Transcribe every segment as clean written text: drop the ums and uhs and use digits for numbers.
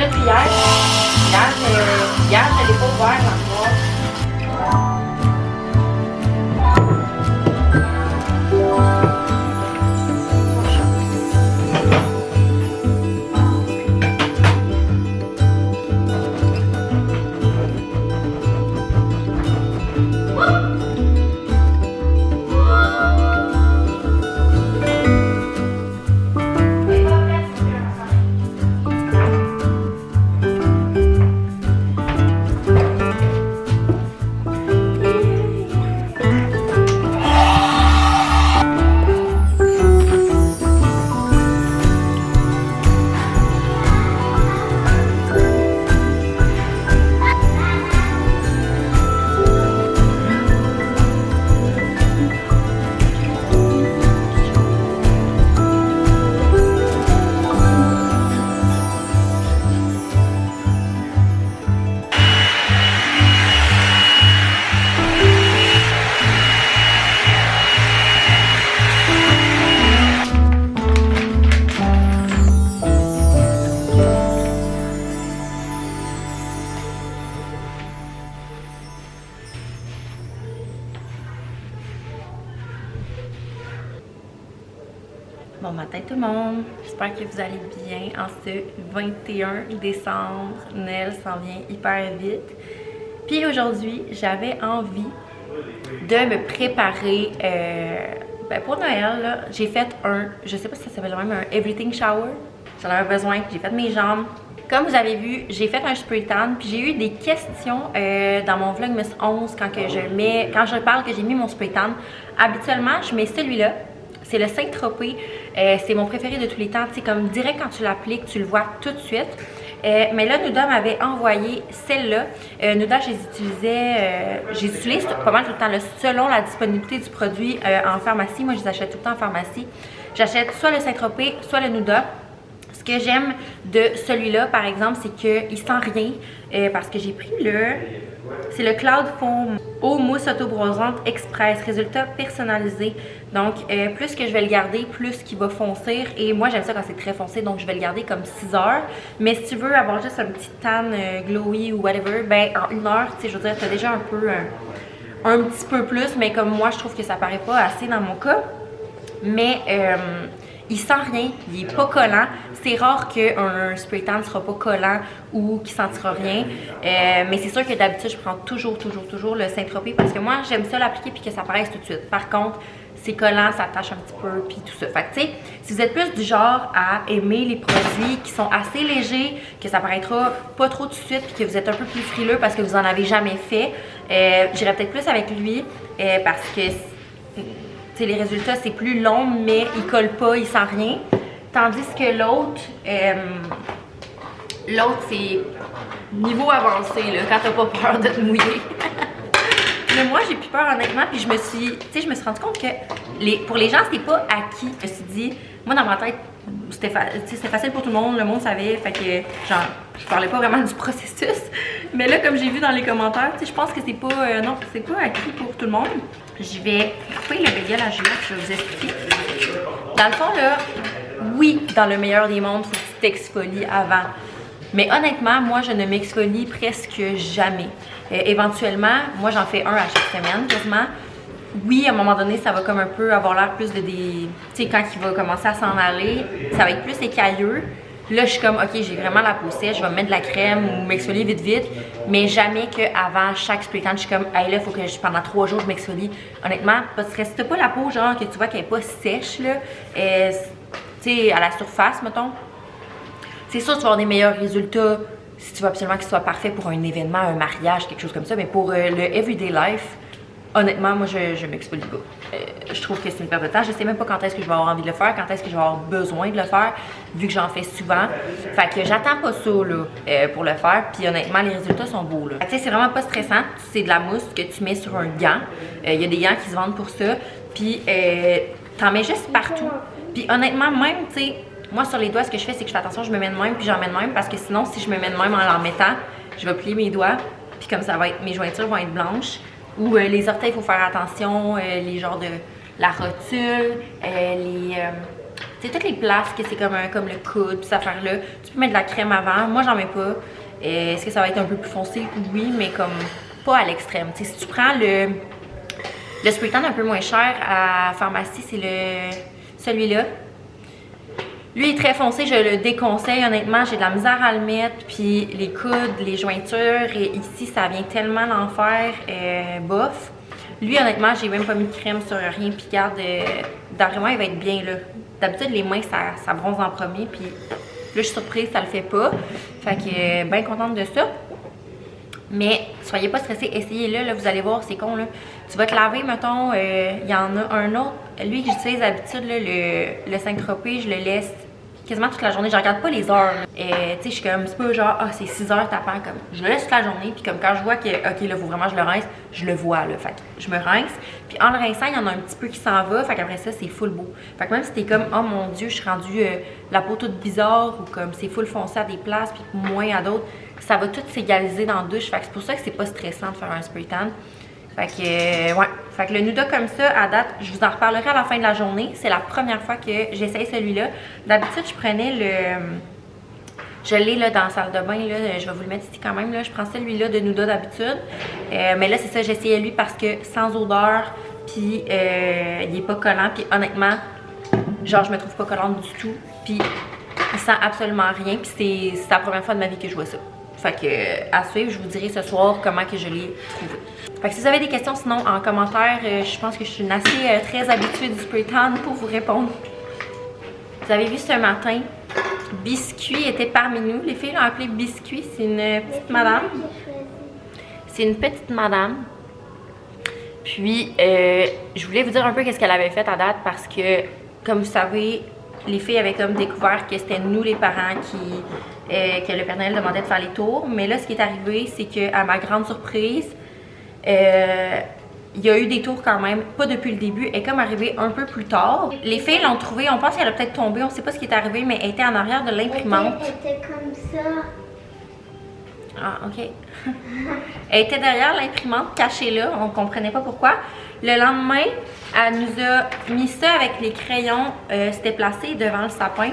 là depuis hier. Hier, je l'ai pas ouvert dans le noir. Bon matin tout le monde, j'espère que vous allez bien en ce 21 décembre. Noël s'en vient hyper vite. Puis aujourd'hui, j'avais envie de me préparer pour Noël. J'ai fait je sais pas si ça s'appelle même un everything shower. J'en avais besoin, j'ai fait mes jambes. Comme vous avez vu, j'ai fait un spray tan, puis j'ai eu des questions dans mon vlogmas 11 quand je parle que j'ai mis mon spray tan. Habituellement, je mets celui-là. C'est le Saint-Tropez, c'est mon préféré de tous les temps. Tu sais, comme direct quand tu l'appliques, tu le vois tout de suite. Mais là, Nuda m'avait envoyé celle-là. Nuda, j'utilise pas mal tout le temps, là, selon la disponibilité du produit en pharmacie. Moi, je les achète tout le temps en pharmacie. J'achète soit le Saint-Tropez, soit le Nuda. Ce que j'aime de celui-là, par exemple, c'est qu'il sent rien parce que j'ai pris c'est le Cloud Foam Eau Mousse Auto-Bronzante Express, résultat personnalisé. Donc, plus que je vais le garder, plus qu'il va foncer. Et moi, j'aime ça quand c'est très foncé, donc je vais le garder comme 6 heures. Mais si tu veux avoir juste un petit tan glowy ou whatever, ben en 1 heure, tu sais, je veux dire, tu as déjà un petit peu plus. Mais comme moi, je trouve que ça paraît pas assez dans mon cas. Mais il sent rien, il est pas collant. C'est rare qu'un spray tan ne sera pas collant ou qu'il sentira rien. Mais c'est sûr que d'habitude, je prends toujours le Saint-Tropez parce que moi, j'aime ça l'appliquer puis que ça paraisse tout de suite. Par contre, c'est collant, ça tâche un petit peu puis tout ça. Fait que tu sais, si vous êtes plus du genre à aimer les produits qui sont assez légers, que ça paraîtra pas trop tout de suite puis que vous êtes un peu plus frileux parce que vous en avez jamais fait, j'irais peut-être plus avec lui parce que t'sais, les résultats, c'est plus long, mais il colle pas, il sent rien. Tandis que l'autre, c'est niveau avancé, là, quand t'as pas peur de te mouiller. Mais moi, j'ai plus peur, honnêtement, puis je me suis rendu compte que pour les gens, c'était pas acquis. Je me suis dit, moi, dans ma tête, c'était facile pour tout le monde savait, fait que, genre, je parlais pas vraiment du processus. Mais là, comme j'ai vu dans les commentaires, je pense que c'est pas, non, c'est pas acquis pour tout le monde. Je vais couper le bagel à Juliette, je vais vous expliquer. Dans le fond, là, oui, dans le meilleur des mondes, il faut que tu t'exfolies avant. Mais honnêtement, moi, je ne m'exfolie presque jamais. Éventuellement, moi, j'en fais un à chaque semaine, quasiment. Oui, à un moment donné, ça va comme un peu avoir l'air plus de des... Tu sais, quand il va commencer à s'en aller, ça va être plus écailleux. Là, je suis comme, OK, j'ai vraiment la peau sèche, je vais mettre de la crème ou m'exfolier vite. Mais jamais qu'avant chaque spray tan, je suis comme, hey, là, il faut que pendant 3 jours, je m'exfolie. Honnêtement, parce que si t'as pas la peau, genre, que tu vois qu'elle est pas sèche, là, tu sais, à la surface, mettons, c'est sûr que tu vas avoir des meilleurs résultats si tu veux absolument qu'il soit parfait pour un événement, un mariage, quelque chose comme ça. Mais pour le everyday life, honnêtement, moi, je m'exfolie pas. Je trouve que c'est une perte de temps. Je sais même pas quand est-ce que je vais avoir envie de le faire, quand est-ce que je vais avoir besoin de le faire, vu que j'en fais souvent. Fait que j'attends pas ça, là, pour le faire. Puis honnêtement, les résultats sont beaux, là. Tu sais, c'est vraiment pas stressant. C'est de la mousse que tu mets sur un gant. Il y a des gants qui se vendent pour ça. Puis t'en mets juste partout. Puis honnêtement, même, tu sais, moi, sur les doigts, ce que je fais, c'est que je fais attention, je me mets de même, puis j'en mets de même. Parce que sinon, si je me mets de même en l'en mettant, je vais plier mes doigts. Puis comme ça va être, mes jointures vont être blanches. Ou les orteils, il faut faire attention, les genres de la rotule, Tu sais, toutes les places que c'est comme le coude, cette affaire-là, tu peux mettre de la crème avant. Moi, j'en mets pas. Est-ce que ça va être un peu plus foncé? Oui, mais comme pas à l'extrême. Tu sais, si tu prends le spray tan un peu moins cher à pharmacie, c'est celui-là. Lui est très foncé, je le déconseille honnêtement, j'ai de la misère à le mettre, puis les coudes, les jointures, et ici ça vient tellement l'enfer, bof. Lui honnêtement, j'ai même pas mis de crème sur rien, puis garde, d'après il va être bien là. D'habitude les mains ça bronze en premier, puis là je suis surprise, ça le fait pas. Fait que bien contente de ça. Mais soyez pas stressés, essayez-le, là, vous allez voir, c'est con là. Tu vas te laver, mettons, il y en a un autre, lui que j'utilise d'habitude, le Saint-Tropez, je le laisse quasiment toute la journée, je regarde pas les heures. Tu sais, je suis comme, c'est pas genre, ah, c'est 6 heures tapant, comme, je le laisse toute la journée, puis comme quand je vois que, ok, là, faut vraiment que je le rince, je le vois, là, fait que je me rince, puis en le rinçant, il y en a un petit peu qui s'en va, fait qu'après ça, c'est full beau. Fait que même si t'es comme, oh mon Dieu, je suis rendue la peau toute bizarre, ou comme c'est full foncé à des places, puis moins à d'autres, ça va tout s'égaliser dans la douche, fait que c'est pour ça que c'est pas stressant de faire un spray tan. Fait que, ouais. Fait que le Nuda comme ça, à date, je vous en reparlerai à la fin de la journée. C'est la première fois que j'essaye celui-là. D'habitude, je prenais je l'ai là dans la salle de bain, là. Je vais vous le mettre ici quand même, là. Je prends celui-là de Nuda d'habitude. Mais là, c'est ça, j'essayais lui parce que sans odeur, puis il est pas collant. Puis honnêtement, genre, je me trouve pas collante du tout. Puis il sent absolument rien. Puis c'est la première fois de ma vie que je vois ça. Fait que, à suivre, je vous dirai ce soir comment que je l'ai trouvé. Fait que si vous avez des questions, sinon, en commentaire, je pense que je suis assez très habituée du spray tan pour vous répondre. Vous avez vu ce matin, Biscuit était parmi nous. Les filles l'ont appelé Biscuit. C'est une petite madame. C'est une petite madame. Puis, je voulais vous dire un peu qu'est-ce qu'elle avait fait à date parce que, comme vous savez, les filles avaient comme découvert que c'était nous les parents que le Père Noël demandait de faire les tours. Mais là, ce qui est arrivé, c'est qu'à ma grande surprise, il y a eu des tours quand même, pas depuis le début, elle est comme arrivée un peu plus tard. Les filles l'ont trouvée, on pense qu'elle a peut-être tombé, on sait pas ce qui est arrivé, mais elle était en arrière de l'imprimante. Elle était comme ça. Ah, ok. Elle était derrière l'imprimante, cachée là, on comprenait pas pourquoi. Le lendemain, elle nous a mis ça avec les crayons, c'était placé devant le sapin.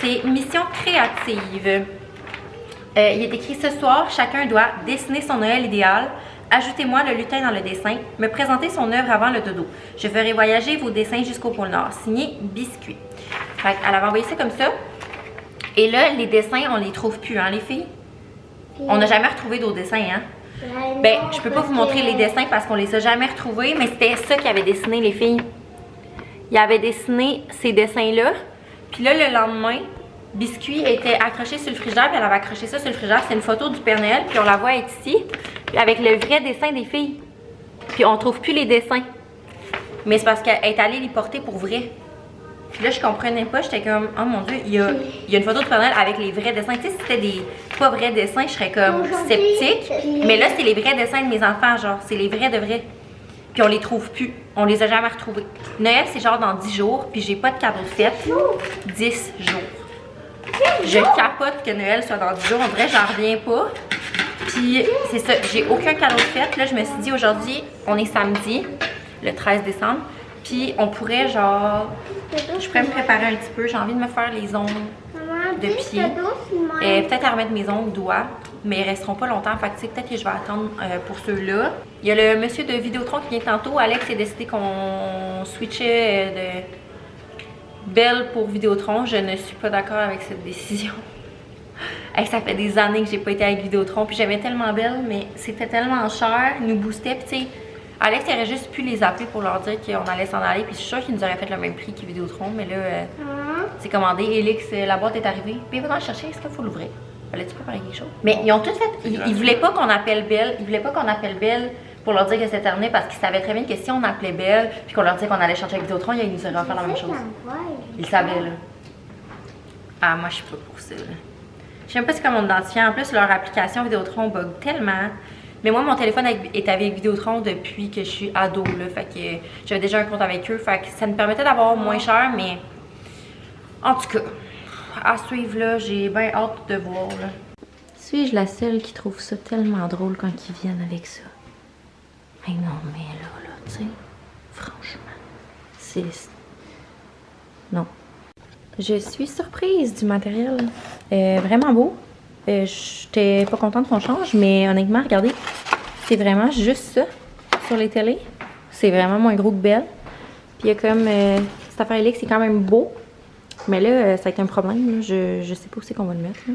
C'est mission créative. Il est écrit ce soir, chacun doit dessiner son Noël idéal. Ajoutez-moi le lutin dans le dessin. Me présenter son œuvre avant le dodo. Je ferai voyager vos dessins jusqu'au pôle Nord. Signé Biscuit. Fait elle avait envoyé ça comme ça. Et là, les dessins, on les trouve plus, hein, les filles? On n'a jamais retrouvé d'autres dessins, hein? Ben, je peux pas vous montrer les dessins parce qu'on les a jamais retrouvés, mais c'était ça qu'ils avaient dessiné, les filles. Ils avaient dessiné ces dessins-là. Puis là, le lendemain, Biscuit était accroché sur le frigidaire, puis elle avait accroché ça sur le frigidaire. C'est une photo du Père Noël, puis on la voit être ici, puis avec le vrai dessin des filles. Puis on trouve plus les dessins. Mais c'est parce qu'elle est allée les porter pour vrai. Puis là, je comprenais pas, j'étais comme, oh mon Dieu, il y a une photo du Père Noël avec les vrais dessins. Tu sais, si c'était des pas vrais dessins, je serais comme sceptique. Mais là, c'est les vrais dessins de mes enfants, genre, c'est les vrais de vrais. Puis on les trouve plus. On les a jamais retrouvés. Noël, c'est genre dans 10 jours, puis j'ai pas de cadeau de fête. 10 jours. Je capote que Noël soit dans 10 jours. On dirait j'en reviens pas. Puis c'est ça, j'ai aucun cadeau de fête. Là, je me suis dit aujourd'hui, on est samedi, le 13 décembre. Puis on pourrait genre, je pourrais me préparer un petit peu. J'ai envie de me faire les ongles de pied. Peut-être à remettre mes ongles doigts. Mais ils resteront pas longtemps. Fait que tu sais, peut-être que je vais attendre pour ceux-là. Il y a le monsieur de Vidéotron qui vient tantôt. Alex a décidé qu'on switchait de Belle pour Vidéotron. Je ne suis pas d'accord avec cette décision. Hey, ça fait des années que j'ai pas été avec Vidéotron. Puis j'aimais tellement Belle, mais c'était tellement cher. Ils nous boostait. Puis tu sais, Alex aurait juste pu les appeler pour leur dire qu'on allait s'en aller. Puis je suis sûre qu'ils nous auraient fait le même prix que Vidéotron. Mais là, c'est commandé. Elix, la boîte est arrivée. Puis il va en chercher. Est-ce qu'il faut l'ouvrir? Fallait-tu préparer quelque chose? Mais ils ont tout fait. Ils voulaient pas qu'on appelle Belle. Ils voulaient pas qu'on appelle Belle pour leur dire que c'était terminé parce qu'ils savaient très bien que si on appelait Belle puis qu'on leur disait qu'on allait changer avec Vidéotron, ils nous auraient fait la même chose. Ils savaient, là. Ah, moi, je suis pas pour ça, là. Je sais même pas c'est comme mon identifiant. En plus, leur application Vidéotron bug tellement. Mais moi, mon téléphone est avec Vidéotron depuis que je suis ado, là. Fait que j'avais déjà un compte avec eux. Fait que ça me permettait d'avoir moins cher, mais en tout cas, à suivre, là, j'ai bien hâte de voir, là. Suis-je la seule qui trouve ça tellement drôle quand ils viennent avec ça? Hey non, mais là, tu sais, franchement, c'est... Non. Je suis surprise du matériel. Vraiment beau. J'étais pas contente qu'on change, mais honnêtement, regardez, c'est vraiment juste ça sur les télés. C'est vraiment moins gros que Belle. Puis il y a comme cette affaire-là qui c'est quand même beau. Mais là, ça a été un problème. Là. Je sais pas où c'est qu'on va le mettre. Là.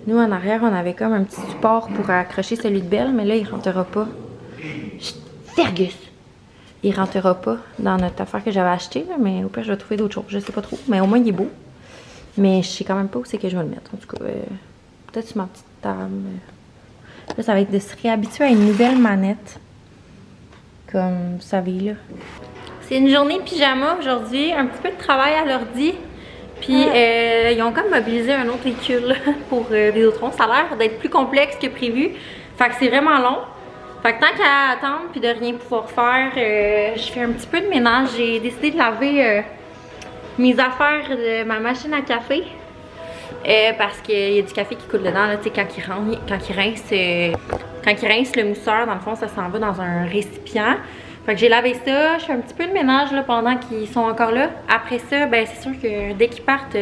Nous, en arrière, on avait comme un petit support pour accrocher celui de Belle, mais là, il rentrera pas. Fergus! Il rentrera pas dans notre affaire que j'avais achetée, là, mais au pire, je vais trouver d'autres choses. Je sais pas trop. Mais au moins, il est beau. Mais je sais quand même pas où c'est que je vais le mettre. En tout cas, peut-être sur ma petite table. Là, ça va être de se réhabituer à une nouvelle manette. Comme vous savez, là. C'est une journée pyjama aujourd'hui. Un petit peu de travail à l'ordi. Puis, ils ont comme mobilisé un autre véhicule pour Vidéotron. Ça a l'air d'être plus complexe que prévu. Fait que c'est vraiment long. Fait que tant qu'à attendre puis de rien pouvoir faire, je fais un petit peu de ménage. J'ai décidé de laver mes affaires de ma machine à café. Parce qu'il y a du café qui coule dedans, là, tu sais, quand il rince le mousseur, dans le fond, ça s'en va dans un récipient. Fait que j'ai lavé ça, je fais un petit peu de ménage là, pendant qu'ils sont encore là. Après ça, ben c'est sûr que dès qu'ils partent,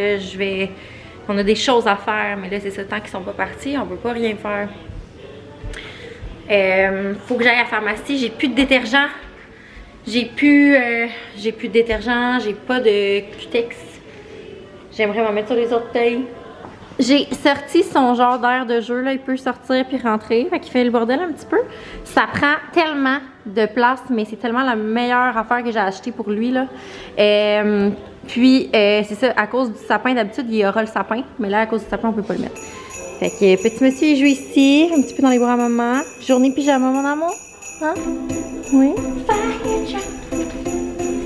on a des choses à faire. Mais là, c'est ça, tant qu'ils sont pas partis, on peut pas rien faire. Faut que j'aille à la pharmacie, j'ai plus de détergent. J'ai plus de détergent, j'ai pas de Cutex. J'aimerais m'en mettre sur les orteils. J'ai sorti son genre d'air de jeu, là, il peut sortir puis rentrer, fait qu'il fait le bordel un petit peu. Ça prend tellement de place, mais c'est tellement la meilleure affaire que j'ai achetée pour lui, là. Puis, c'est ça, à cause du sapin, d'habitude, il y aura le sapin, mais là, à cause du sapin, on peut pas le mettre. Fait que petit monsieur, il joue ici, un petit peu dans les bras à maman. Journée pyjama, mon amour. Hein? Oui? Fire truck.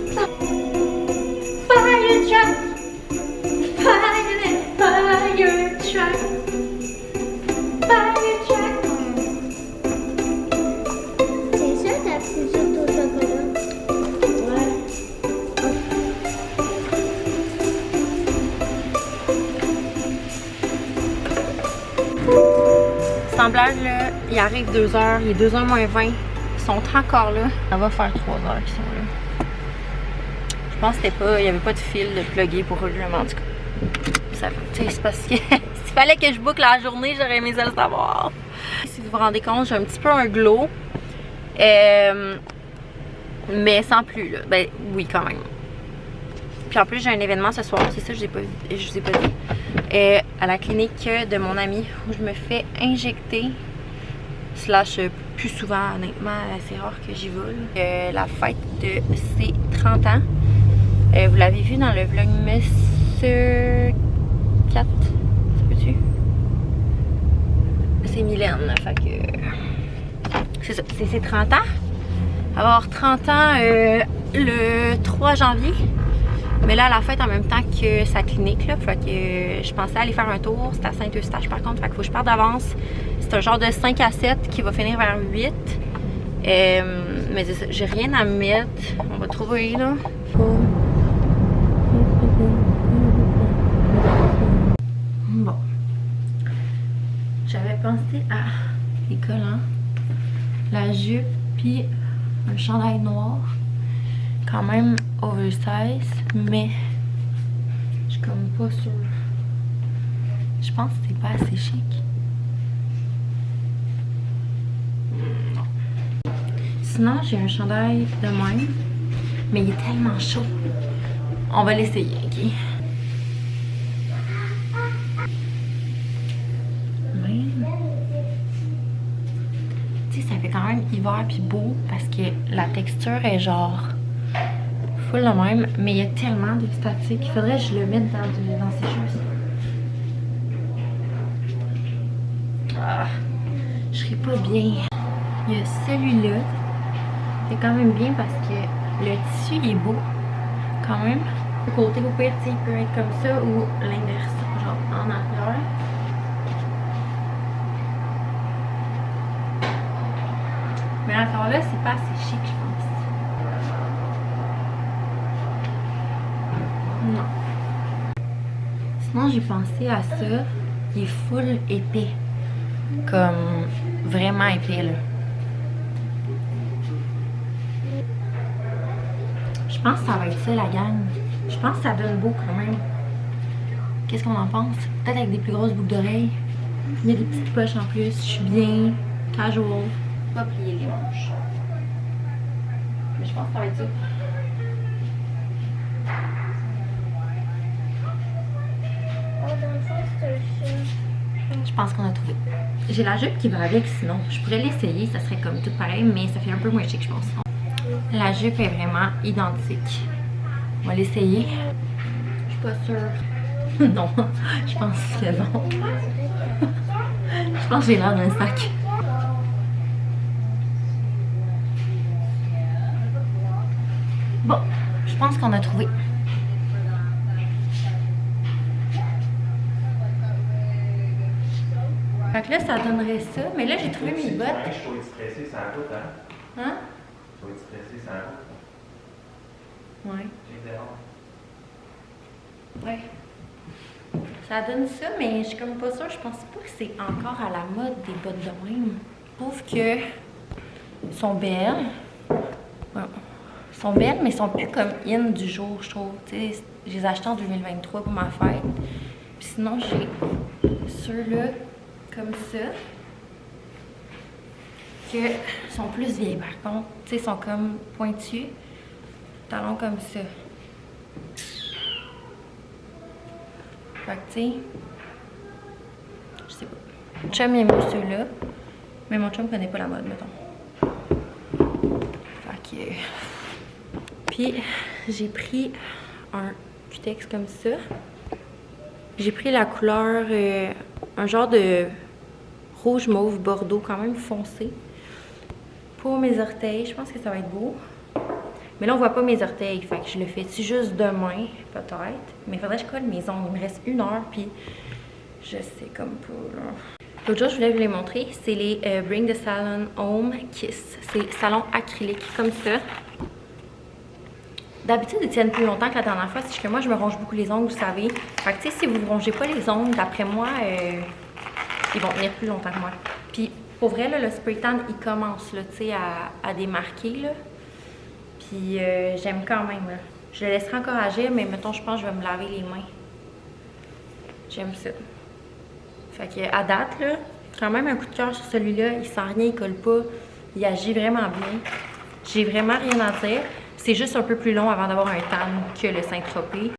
Fire truck. Fire truck. Fire truck. C'est ça, t'as pris sur ton chocolat? Ouais. Semblable, là, il arrive 2h, il est 2h moins 20. Ils sont encore là. Ça va faire 3h qu'ils sont là. Je pense que il n'y avait pas de fil de plugger pour eux, mais en tout cas. C'est parce que s'il fallait que je boucle la journée, j'aurais aimé ça le savoir. Si vous vous rendez compte, j'ai un petit peu un glow. Mais sans plus, là. Ben oui, quand même. Puis en plus, j'ai un événement ce soir, c'est ça, je vous ai pas dit. À la clinique de mon ami où je me fais injecter. Slash plus souvent, honnêtement, c'est rare que j'y vais. La fête de ses 30 ans. Vous l'avez vu dans le vlogmas 4. Ça peut-tu? C'est Mylène, fait que. C'est ça, c'est ses 30 ans. Elle va avoir 30 ans le 3 janvier. Mais là, elle a fête en même temps que sa clinique, là. Fait que je pensais aller faire un tour. C'est à Saint-Eustache par contre. Fait qu'il faut que je parte d'avance. C'est un genre de 5 à 7 qui va finir vers 8. Mais j'ai rien à mettre. On va trouver, là. Bon. J'avais pensé à les collants, la jupe, puis un chandail noir. Quand même oversize, mais je suis comme pas sûre. Je pense que c'est pas assez chic. Non. Sinon, j'ai un chandail de même, mais il est tellement chaud. On va l'essayer, ok? Tu sais, ça fait quand même hiver puis beau parce que la texture est genre full de même, mais il y a tellement de statique. Il faudrait que je le mette dans ces choses. Ah, je serais pas bien. Il y a celui-là. C'est quand même bien parce que le tissu il est beau. Quand même. Le côté au pire, il peut être comme ça ou l'inverse, genre en arrière. Mais encore là, c'est pas assez chic, je pense. Non. Sinon, j'ai pensé à ça. Il est full épais. Comme vraiment épais, là. Je pense que ça va être ça, la gang. Je pense que ça donne beau quand même. Qu'est-ce qu'on en pense? Peut-être avec des plus grosses boucles d'oreilles. Il y a des petites poches en plus. Je suis bien casual. Pas plier les manches. Mais je pense que ça va être ça. Je pense qu'on a trouvé. J'ai la jupe qui va avec, sinon je pourrais l'essayer, ça serait comme tout pareil, mais ça fait un peu moins chic, je pense. La jupe est vraiment identique. On va l'essayer. Je suis pas sûre. Non, je pense que non. Je pense que j'ai l'air d'un sac. Bon, je pense qu'on a trouvé. Fait que là, ça donnerait ça. Mais là, j'ai trouvé mes bottes. Je suis stressée, ça a route, hein? Hein? Tu vas être stressée, ça a route. Ouais. J'ai dehors. Ouais. Ça donne ça, mais je suis comme pas sûre. Je pense pas que c'est encore à la mode des bottes de même. Je trouve que sont belles. Ouais. Sont belles, mais sont plus comme in du jour, je trouve. Tu sais, je les ai achetées en 2023 pour ma fête. Puis sinon, j'ai ceux-là comme ça, que sont plus vieilles par contre. Tu sais, sont comme pointus. Talons comme ça. Fait que tu sais, je sais pas. Mon chum aime ceux-là, mais mon chum connaît pas la mode, mettons. Fait que... Puis, j'ai pris un cutex comme ça. J'ai pris la couleur, un genre de rouge mauve bordeaux, quand même foncé. Pour mes orteils, je pense que ça va être beau. Mais là, on voit pas mes orteils, fait que je le fais-tu juste demain, peut-être. Mais il faudrait que je colle mes ongles. Il me reste 1 heure, puis je sais comme pas, là. L'autre jour, je voulais vous les montrer. C'est les Bring the Salon Home Kiss. C'est salon acrylique, comme ça. D'habitude, ils tiennent plus longtemps que la dernière fois. C'est que moi, je me ronge beaucoup les ongles, vous savez. Fait que, tu sais, si vous ne rongez pas les ongles, d'après moi, ils vont tenir plus longtemps que moi. Puis, pour vrai, là, le spray tan, il commence, là, tu sais, à démarquer, là. Puis, j'aime quand même, là. Je le laisserai encore agir, mais mettons, je pense que je vais me laver les mains. J'aime ça. Fait que, à date, là, quand même un coup de cœur sur celui-là. Il sent rien, il colle pas. Il agit vraiment bien. J'ai vraiment rien à dire. C'est juste un peu plus long avant d'avoir un tan que le Saint-Tropez.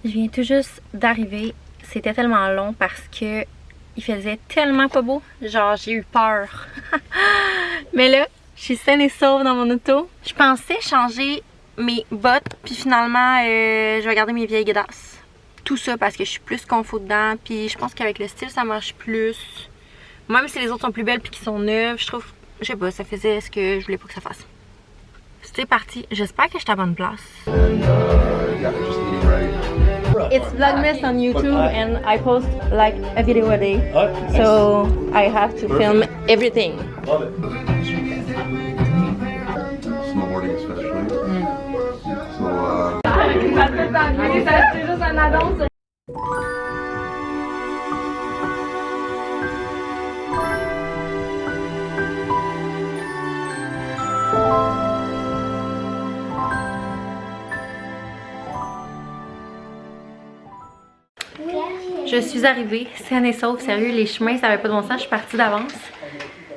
Je viens tout juste d'arriver. C'était tellement long parce que il faisait tellement pas beau. Genre, j'ai eu peur. Mais là, je suis saine et sauve dans mon auto. Je pensais changer mes bottes, puis finalement, je vais garder mes vieilles godasses. Tout ça parce que je suis plus confort dedans, puis je pense qu'avec le style, ça marche plus. Même si les autres sont plus belles puis qui sont neuves, je trouve, je sais pas, ça faisait ce que je voulais pas que ça fasse. C'est parti. J'espère que je suis à bonne place. It's Vlogmas on YouTube and I post like a video a day. So I have to film everything. Love it. Snowboarding especially. So C'est juste un annonce. Je suis arrivée, saine et sauve, sérieux, les chemins, ça avait pas de bon sens, je suis partie d'avance.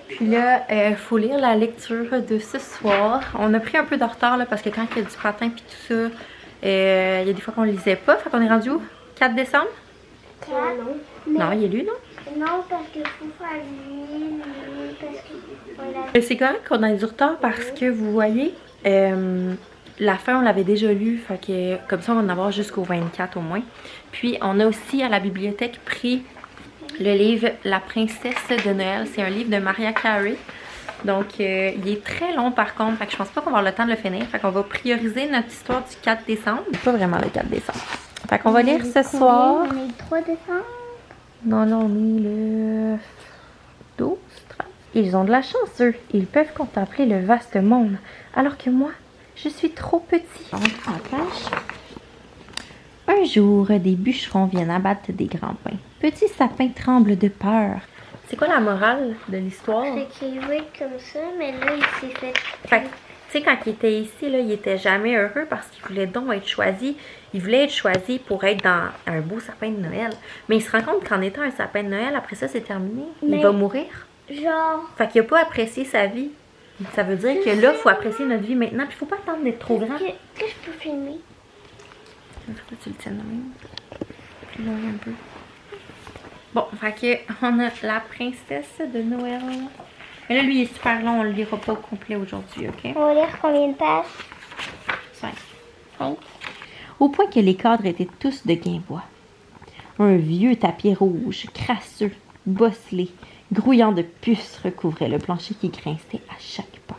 Puis là, faut lire la lecture de ce soir. On a pris un peu de retard là, parce que quand il y a du patin puis tout ça, il y a des fois qu'on lisait pas. Fait qu'on est rendu où? 4 décembre? Non, il est lu, non? Non, parce qu'il faut faire lui, parce que voilà. C'est correct qu'on ait du retard parce que vous voyez, la fin on l'avait déjà lu, fait que comme ça on va en avoir jusqu'au 24 au moins. Puis on a aussi à la bibliothèque pris le livre La princesse de Noël. C'est un livre de Mariah Carey. Donc il est très long par contre, fait que je pense pas qu'on va avoir le temps de le finir. Fait qu'on va prioriser notre histoire du 4 décembre. Pas vraiment le 4 décembre. Fait qu'on va lire ce soir. On est le 3 décembre. Non, là on est le 12, 13. Ils ont de la chance, eux. Ils peuvent contempler le vaste monde. Alors que moi, je suis trop petit. On attache. Un jour, des bûcherons viennent abattre des grands pins. Petit sapin tremble de peur. C'est quoi la morale de l'histoire? C'est qu'il veut être comme ça, mais là, il s'est fait... Fait que, tu sais, quand il était ici, là, il était jamais heureux parce qu'il voulait donc être choisi. Il voulait être choisi pour être dans un beau sapin de Noël. Mais il se rend compte qu'en étant un sapin de Noël, après ça, c'est terminé. Mais- Il va mourir. Genre... Fait qu'il n'a pas apprécié sa vie. Ça veut dire que là, il faut apprécier notre vie maintenant. Puis il faut pas attendre d'être trop grand. Est-ce que je peux filmer? Pourquoi tu le tiens de même? Plus loin un peu. Bon, fait que on a la princesse de Noël. Mais là, lui, il est super long. On le lira pas au complet aujourd'hui, OK? On va lire combien de pages? 5. 5. Au point que les cadres étaient tous de guimbois. Un vieux tapis rouge, crasseux, bosselé, grouillant de puces recouvrait le plancher qui grinçait à chaque pas.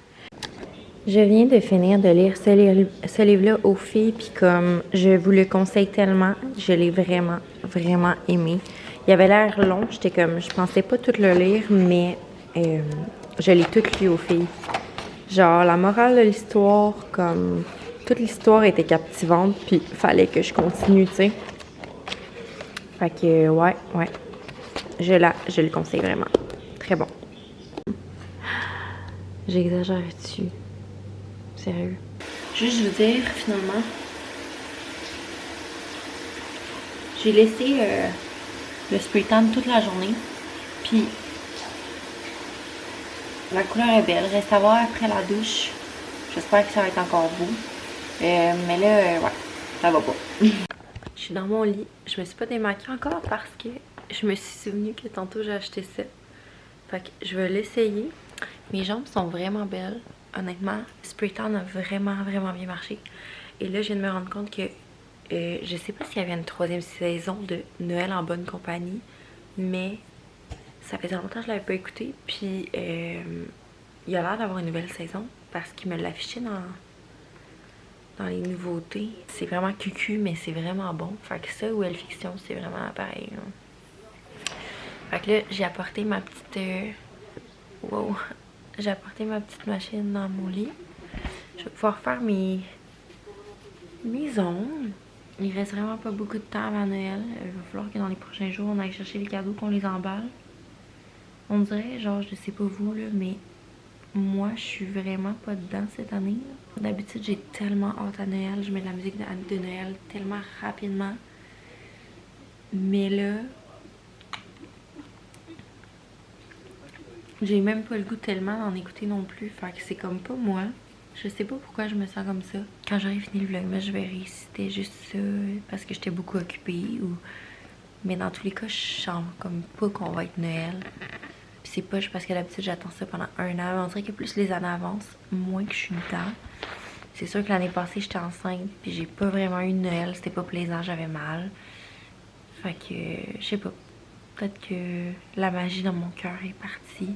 Je viens de finir de lire ce livre-là aux filles, puis comme je vous le conseille tellement, je l'ai vraiment, vraiment aimé. Il avait l'air long, j'étais comme, je pensais pas tout le lire, mais je l'ai tout lu aux filles. Genre, la morale de l'histoire, comme, toute l'histoire était captivante, puis fallait que je continue, tu sais. Fait que, ouais, je le conseille vraiment. Très bon. J'exagère-tu? Sérieux. Juste vous dire, finalement, j'ai laissé le spray tan toute la journée. Puis, la couleur est belle. Reste à voir après la douche. J'espère que ça va être encore beau. Mais là, ouais, ça va pas. Je suis dans mon lit. Je me suis pas démaquillée encore parce que je me suis souvenu que tantôt j'ai acheté ça. Fait que je vais l'essayer. Mes jambes sont vraiment belles. Honnêtement, spray tan a vraiment, vraiment bien marché. Et là, je viens de me rendre compte que je sais pas s'il y avait une 3e saison de Noël en bonne compagnie, mais ça faisait longtemps que je l'avais pas écouté. Puis, il a l'air d'avoir une nouvelle saison parce qu'il me l'affichait dans les nouveautés. C'est vraiment cucu, mais c'est vraiment bon. Fait que ça ou Elle Fiction, c'est vraiment pareil. Là. Fait que là, j'ai apporté ma petite... Wow! J'ai apporté ma petite machine dans mon lit. Je vais pouvoir faire mes ongles. Il reste vraiment pas beaucoup de temps avant Noël. Il va falloir que dans les prochains jours, on aille chercher les cadeaux, qu'on les emballe. On dirait, genre, je sais pas vous, là, mais moi, je suis vraiment pas dedans cette année. D'habitude, j'ai tellement hâte à Noël. Je mets de la musique de Noël tellement rapidement. Mais là... j'ai même pas le goût tellement d'en écouter non plus. Fait que c'est comme pas moi. Je sais pas pourquoi je me sens comme ça. Quand j'aurai fini le vlog, mais je verrai si c'était juste ça parce que j'étais beaucoup occupée ou... Mais dans tous les cas, je sens comme pas qu'on va être Noël. Puis c'est pas juste parce que d'habitude j'attends ça pendant 1 an. On dirait que plus les années avancent, moins que je suis dedans. C'est sûr que l'année passée, j'étais enceinte. Puis j'ai pas vraiment eu de Noël. C'était pas plaisant, j'avais mal. Fait que, je sais pas. Peut-être que la magie dans mon cœur est partie.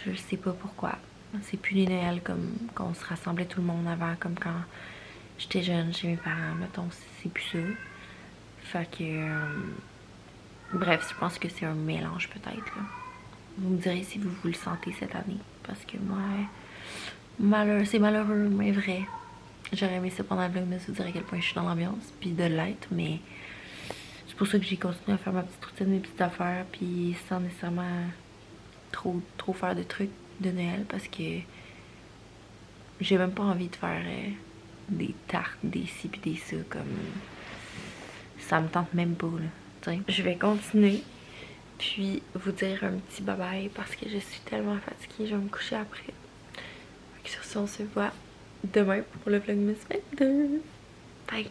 Je sais pas pourquoi. C'est plus les Noëls comme qu'on se rassemblait tout le monde avant, comme quand j'étais jeune chez mes parents. Mettons, c'est plus ça. Fait que... bref, je pense que c'est un mélange peut-être. Vous me direz si vous le sentez cette année. Parce que moi, c'est malheureux, mais vrai. J'aurais aimé ça pendant le vlog, mais vous direz à quel point je suis dans l'ambiance. Puis de l'être, mais... c'est pour ça que j'ai continué à faire ma petite routine, mes petites affaires, puis sans nécessairement trop faire de trucs de Noël parce que j'ai même pas envie de faire des tartes, des ci pis des ça, comme ça me tente même pas là. T'sais. Je vais continuer puis vous dire un petit bye bye parce que je suis tellement fatiguée, je vais me coucher après. Sur ce, on se voit demain pour le Vlogmas 22. Bye!